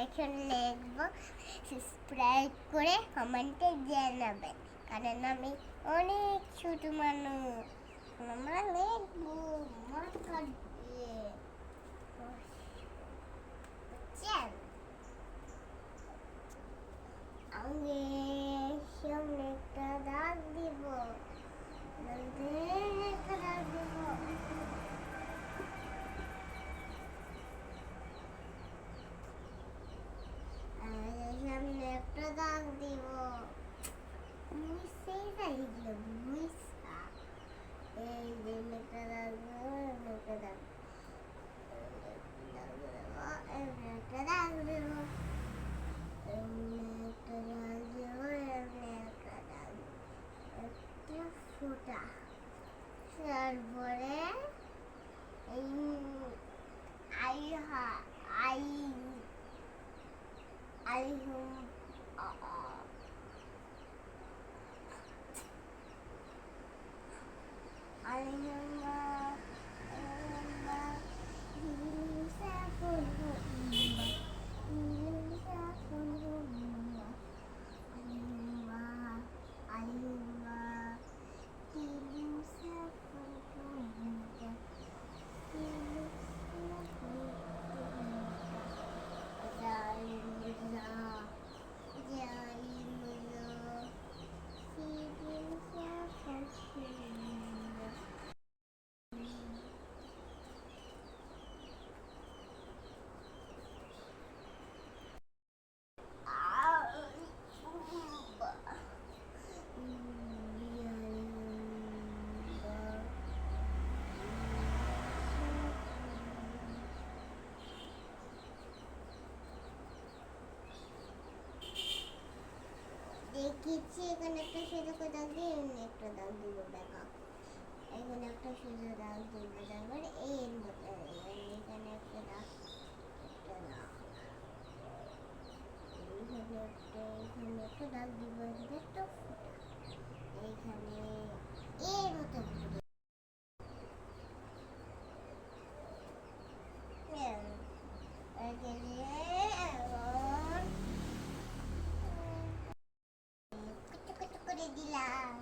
এখন লিখবো সাবস্ক্রাইব করে কমেন্টে জানাবেন, কারণ আমি অনেক ছোট মানুষ। আমরা লিখবো মাথা দিয়ে, বুঝছেন? আগে সামনে একটা দাগ দিব, একটা দাগ দিব। সামনে একটা দাগ দিব, মুইসে যাইলো মুইসা। এই যে একটা দাগ দিব, একটা দাগ, একটা দাগ দিব, একটা দাগ দিব, একটা দাগ, একটা ফোঁটা। তারপরে এই আই আই আই দেখেছি। এখানে একটা সোজা করে দাগ দিয়ে এখানে একটা দাগ দিব, দেখো এখানে একটা সোজা দাগ দিব, তারপর এর মধ্যে এখানে একটা দাগ, একটা দাগ, এখানে একটা দাগ দিব, এখানে একটা ফোঁটা, এখানে এর মতো করে দিলাম।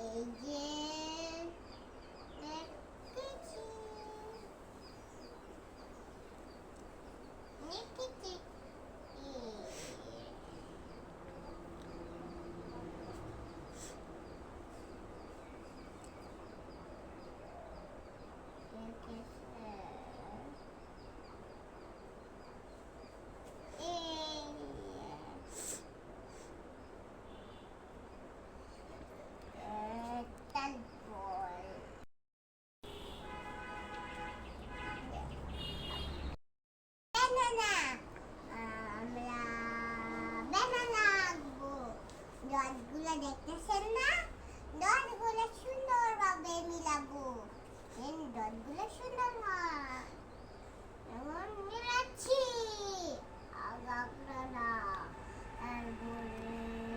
এই যে নেকেছি ডটগুলো দেখতেছেন না? ডটগুলো সুন্দরভাবে মিলাবো, ডটগুলো সুন্দর হয় এমন মিলাচ্ছি। আপনারা তারপরে